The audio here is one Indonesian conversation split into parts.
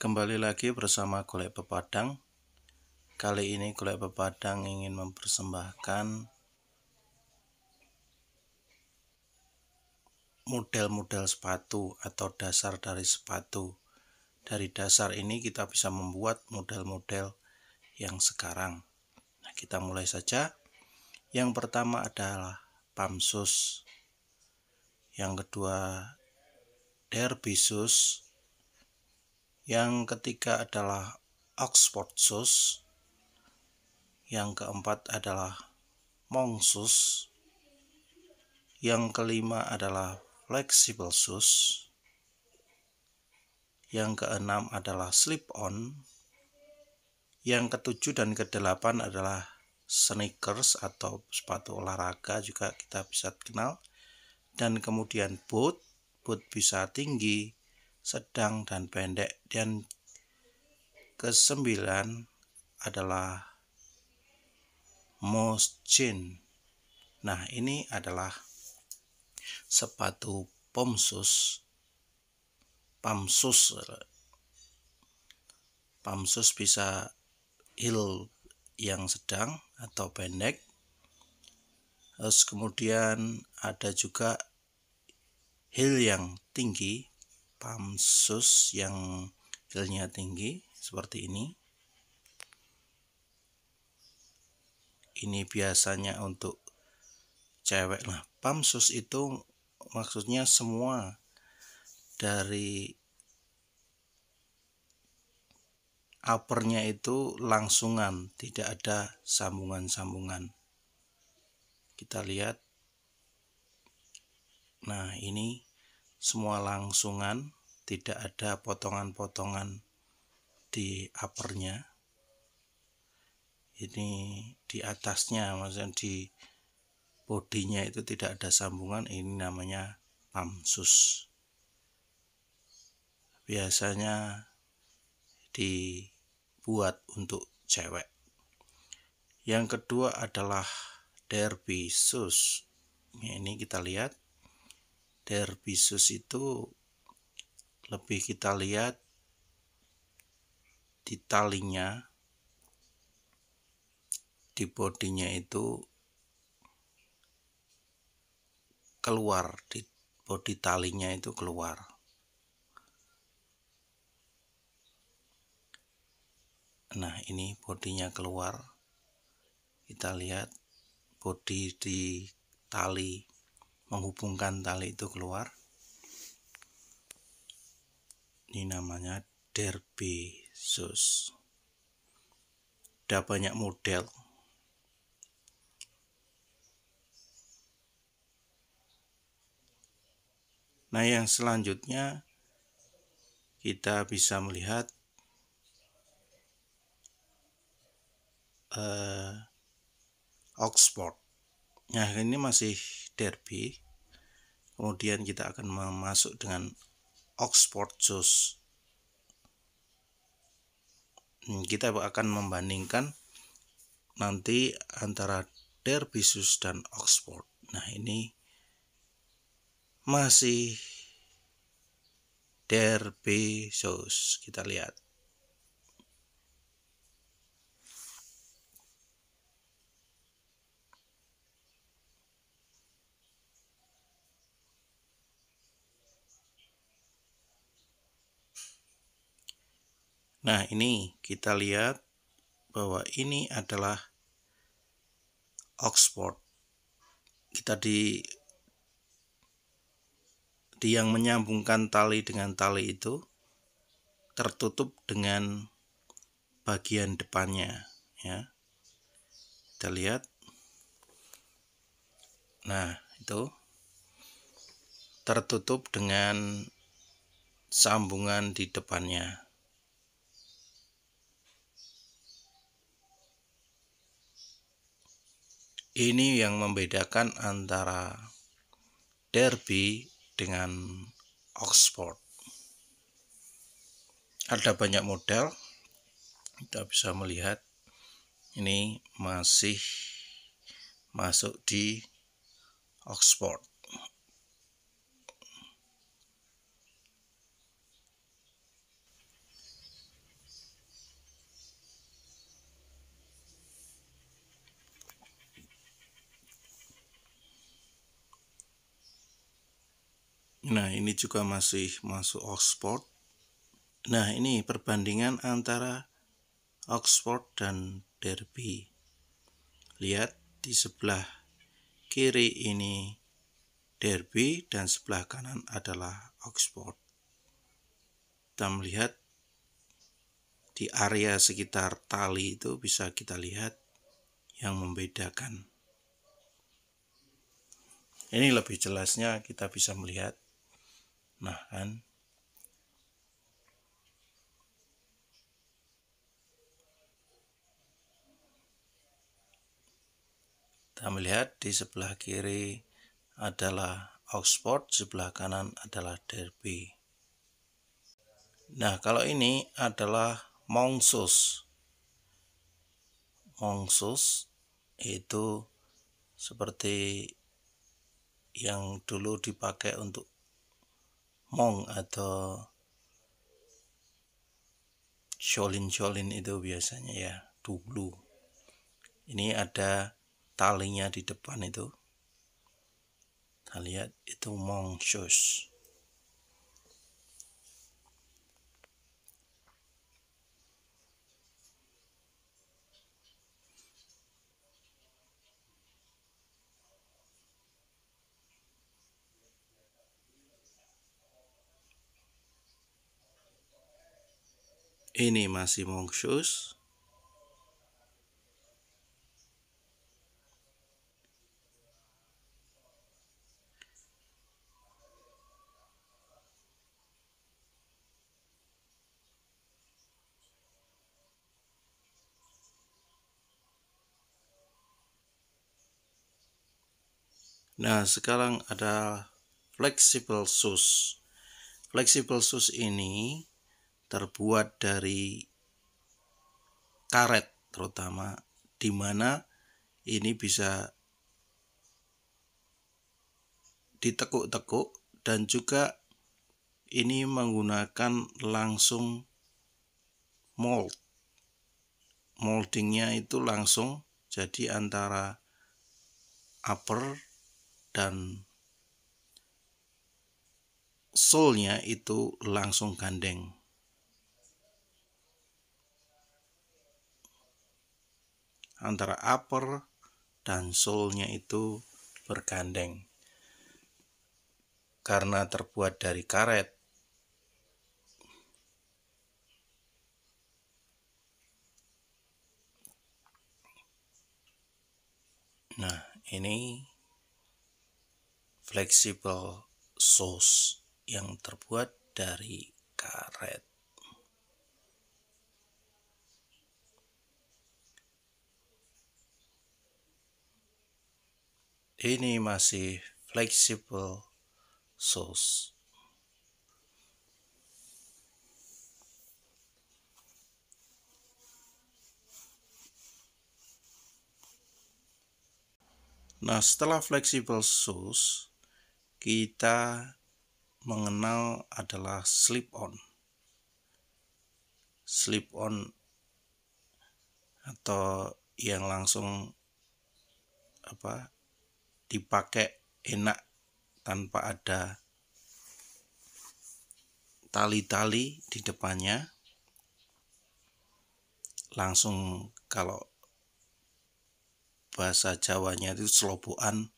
Kembali lagi bersama Golek Pepadang. Kali ini Golek Pepadang ingin mempersembahkan model-model sepatu atau dasar dari sepatu. Dari dasar ini kita bisa membuat model-model yang sekarang. Nah, kita mulai saja. Yang pertama adalah pump shoes. Yang kedua derby shoes. Yang ketiga adalah Oxford shoes. Yang keempat adalah monk shoes. Yang kelima adalah flexible shoes. Yang keenam adalah slip on. Yang ketujuh dan kedelapan adalah sneakers atau sepatu olahraga juga kita bisa kenal. Dan kemudian boot bisa tinggi, sedang, dan pendek. Dan kesembilan adalah mouse jean. Nah, ini adalah sepatu pump shoes bisa heel yang sedang atau pendek. Terus kemudian ada juga heel yang tinggi, pump shoes yang heelnya tinggi seperti ini. Ini biasanya untuk cewek. Nah, pump shoes itu maksudnya semua dari uppernya itu langsungan, tidak ada sambungan-sambungan. Kita lihat. Nah, ini semua langsungan, tidak ada potongan-potongan di uppernya. Ini di atasnya, maksudnya di bodinya itu tidak ada sambungan. Ini namanya pump shoes. Biasanya dibuat untuk cewek. Yang kedua adalah derby shoes. Ini kita lihat. Derby shoes itu lebih kita lihat di talinya, di bodinya itu keluar, di bodi talinya itu keluar. Nah, ini bodinya keluar. Kita lihat bodi di tali, menghubungkan tali itu keluar. Ini namanya derby shoes. Ada banyak model. Nah, yang selanjutnya kita bisa melihat Oxford. Nah, ini masih derby. Kemudian kita akan masuk dengan Oxford shoes. Kita akan membandingkan nanti antara derby shoes dan Oxford. Nah, ini masih derby shoes. Kita lihat. Nah, ini kita lihat bahwa ini adalah Oxford. Kita di yang menyambungkan tali dengan tali itu tertutup dengan bagian depannya, ya. Kita lihat. Nah, itu tertutup dengan sambungan di depannya. Ini yang membedakan antara derby dengan Oxford. Ada banyak model. Kita bisa melihat ini masih masuk di Oxford. Nah, ini juga masih masuk Oxford. Nah, ini perbandingan antara Oxford dan Derby. Lihat di sebelah kiri ini Derby dan sebelah kanan adalah Oxford. Kita melihat di area sekitar tali itu bisa kita lihat yang membedakan. Ini lebih jelasnya kita bisa melihat. Nah kan, kita melihat di sebelah kiri adalah Oxford, sebelah kanan adalah Derby. Nah, kalau ini adalah Mongsus. Mongsus itu seperti yang dulu dipakai untuk Mong atau Shaolin itu biasanya ya dulu. Ini ada talinya di depan itu. Kita lihat itu Mongsus. Ini masih Mongsus. Nah, sekarang ada flexible shoes. Flexible shoes ini terbuat dari karet terutama, di mana ini bisa ditekuk-tekuk dan juga ini menggunakan langsung mold. Moldingnya itu langsung, jadi antara upper dan sole-nya itu langsung gandeng. Antara upper dan sole-nya itu bergandeng. Karena terbuat dari karet, nah ini flexible shoes yang terbuat dari karet. Ini masih flexible shoes. Nah, setelah flexible shoes, kita mengenal adalah slip-on. Slip-on atau yang langsung dipakai enak tanpa ada tali-tali di depannya. Langsung kalau bahasa Jawanya itu selobokan,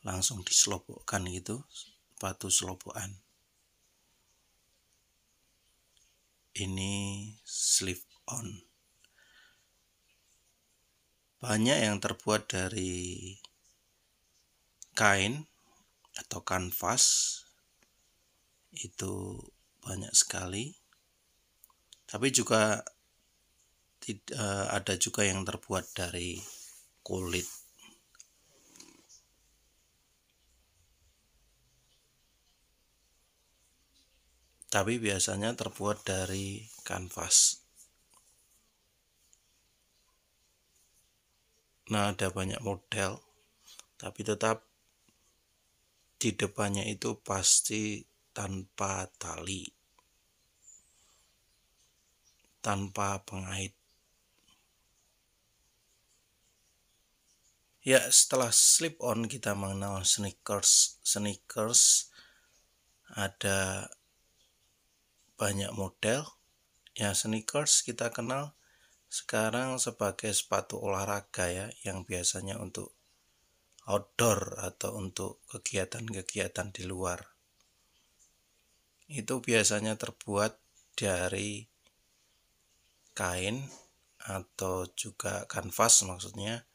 langsung diselobokkan gitu, sepatu selobokan. Ini slip-on. Banyak yang terbuat dari kain atau kanvas, itu banyak sekali. Tapi juga ada juga yang terbuat dari kulit. Tapi biasanya terbuat dari kanvas. Nah, ada banyak model, tapi tetap di depannya itu pasti tanpa tali, tanpa pengait. Ya, setelah slip-on kita mengenal sneakers. Sneakers Ada banyak model. Ya, sneakers kita kenal sekarang sebagai sepatu olahraga ya, yang biasanya untuk outdoor atau untuk kegiatan-kegiatan di luar. Itu biasanya terbuat dari kain atau juga kanvas maksudnya,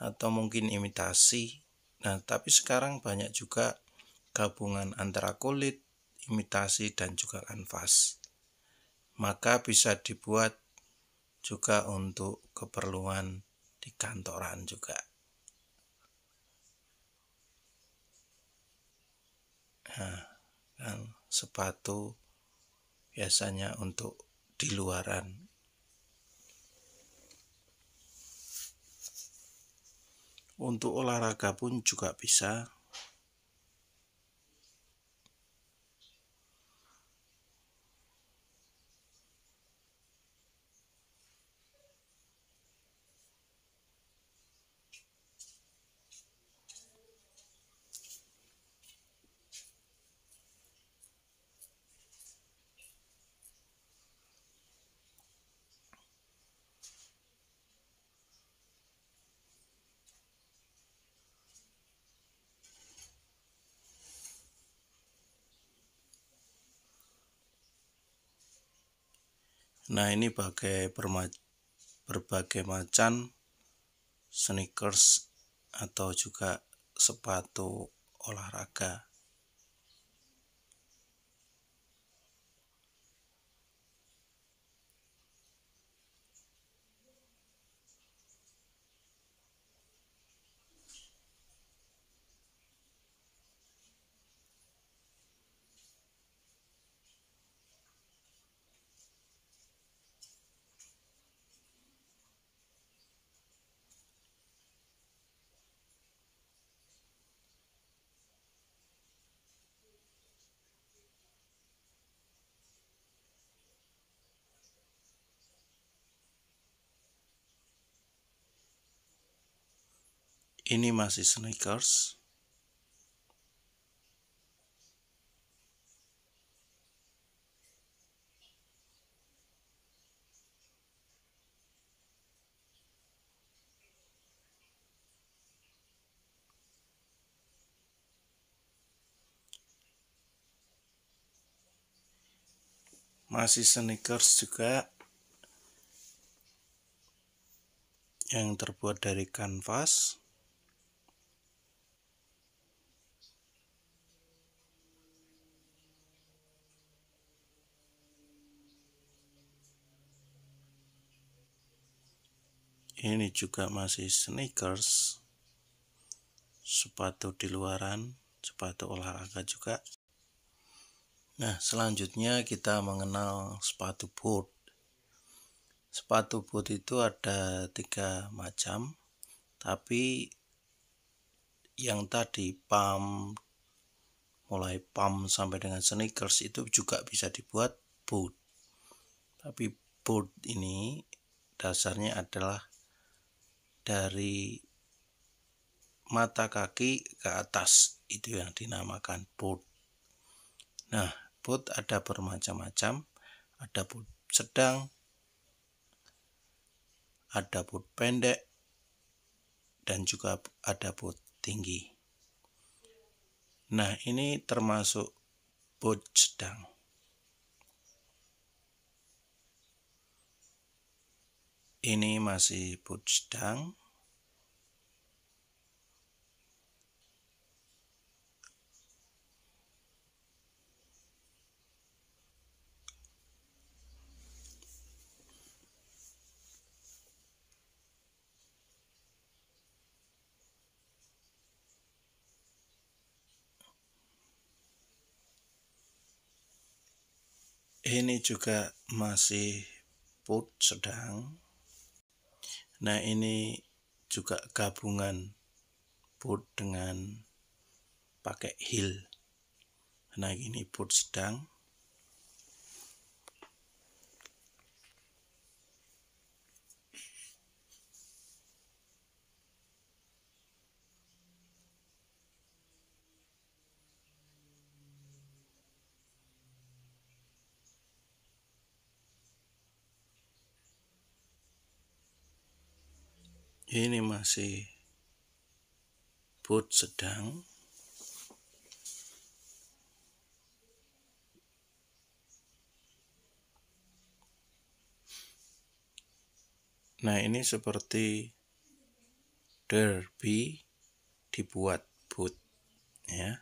atau mungkin imitasi. Nah, tapi sekarang banyak juga gabungan antara kulit, imitasi, dan juga kanvas. Maka bisa dibuat juga untuk keperluan di kantoran juga. Nah, kan sepatu biasanya untuk di luaran. Untuk olahraga pun juga bisa. Nah, ini berbagai macam sneakers atau juga sepatu olahraga. Ini masih sneakers. Masih sneakers juga yang terbuat dari kanvas. Ini juga masih sneakers, sepatu di luaran, sepatu olahraga juga. Nah, selanjutnya kita mengenal sepatu boot. Sepatu boot itu ada 3 macam, tapi yang tadi mulai pump sampai dengan sneakers itu juga bisa dibuat boot. Tapi boot ini dasarnya adalah dari mata kaki ke atas, itu yang dinamakan boot. Nah, boot ada bermacam-macam, ada boot sedang, ada boot pendek, dan juga ada boot tinggi. Nah, ini termasuk boot sedang. Ini masih boot sedang. Ini juga masih boot sedang. Nah, ini juga gabungan boot dengan pakai heel. Nah, ini boot sedang. Ini masih boot sedang. Nah, ini seperti Derby dibuat boot ya.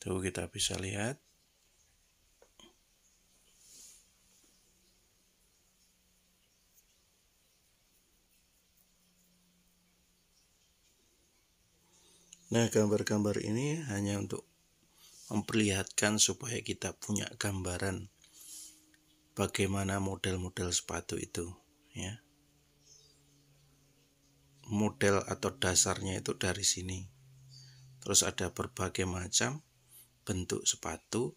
Tuh kita bisa lihat. Nah, gambar-gambar ini hanya untuk memperlihatkan supaya kita punya gambaran bagaimana model-model sepatu itu ya. Model atau dasarnya itu dari sini. Terus ada berbagai macam bentuk sepatu,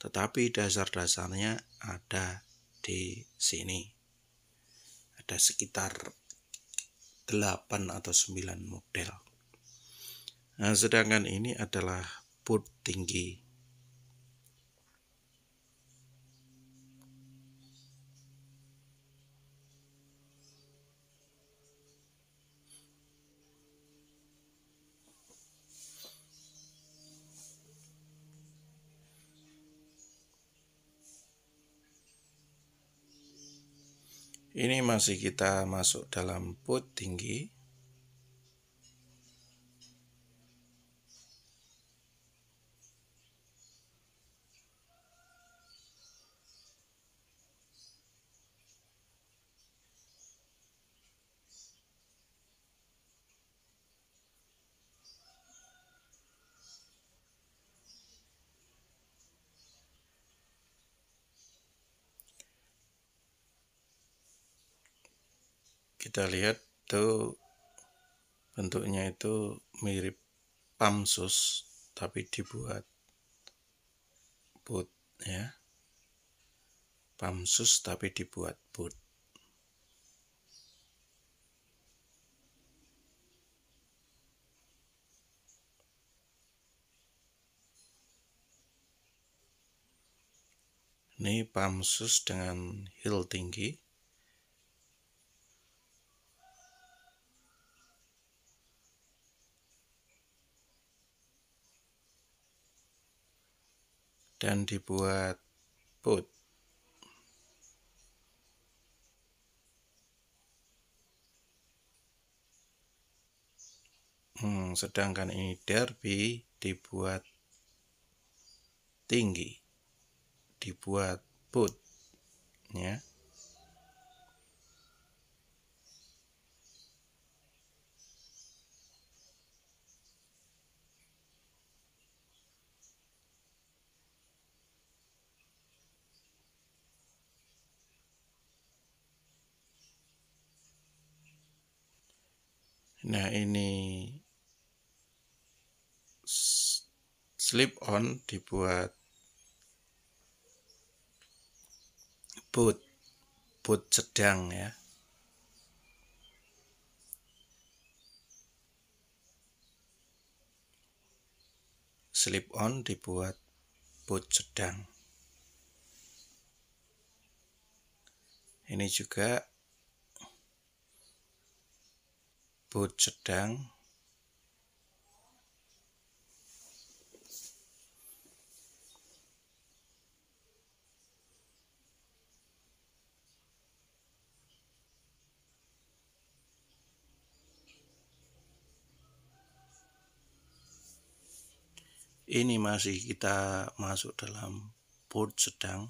tetapi dasar-dasarnya ada di sini. Ada sekitar 8 atau 9 model. Nah, sedangkan ini adalah boot tinggi. Ini masih kita masuk dalam boot tinggi. Kita lihat tuh bentuknya itu mirip pump shoes tapi dibuat boot ya. Pump shoes tapi dibuat boot. Ini pump shoes dengan heel tinggi. Dan dibuat boot. Sedangkan ini Derby dibuat tinggi, dibuat boot ya. Nah, ini slip on dibuat boot sedang ya. Slip on dibuat boot sedang. Ini juga boot sedang. Ini masih kita masuk dalam boot sedang.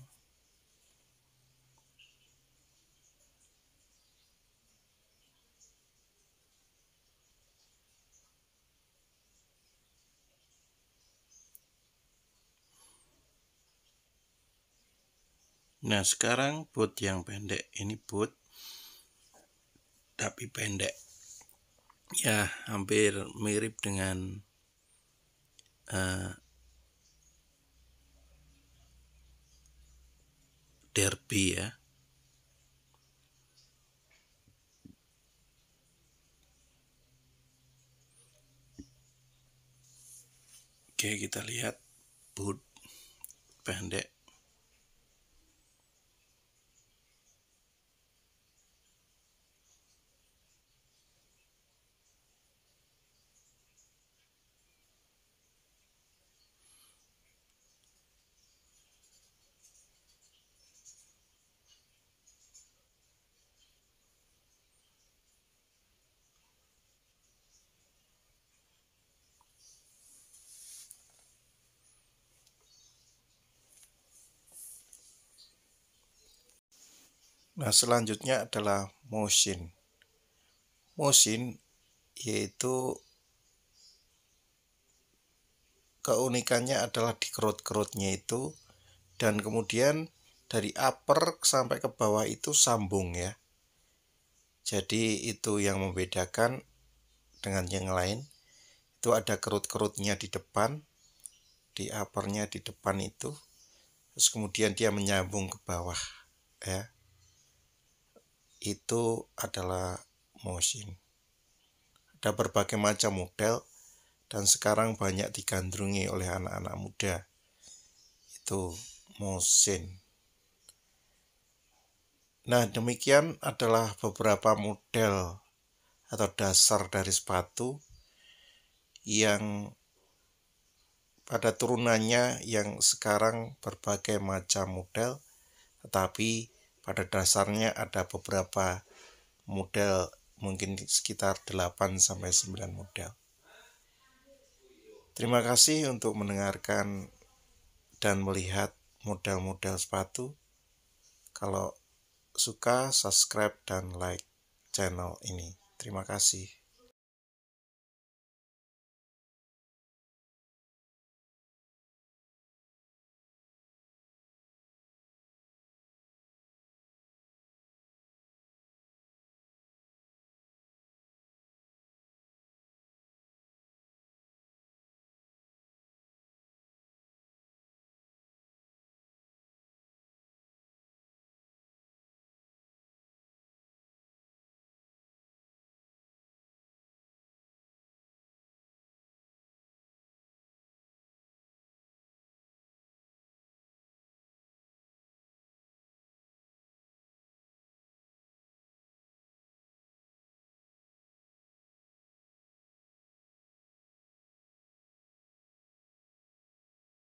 Nah, sekarang boot yang pendek. Ini boot tapi pendek. Ya, hampir mirip dengan Derby ya. Oke, kita lihat boot pendek. Nah, selanjutnya adalah motion. Motion yaitu keunikannya adalah di kerut-kerutnya itu, dan kemudian dari upper sampai ke bawah itu sambung ya. Jadi itu yang membedakan dengan yang lain. Itu ada kerut-kerutnya di depan, di uppernya di depan itu, terus kemudian dia menyambung ke bawah ya. Itu adalah motion. Ada berbagai macam model dan sekarang banyak digandrungi oleh anak-anak muda. Itu motion. Nah, demikian adalah beberapa model atau dasar dari sepatu yang pada turunannya yang sekarang berbagai macam model, tetapi pada dasarnya ada beberapa model, mungkin sekitar 8-9 model. Terima kasih untuk mendengarkan dan melihat model-model sepatu. Kalau suka, subscribe dan like channel ini. Terima kasih.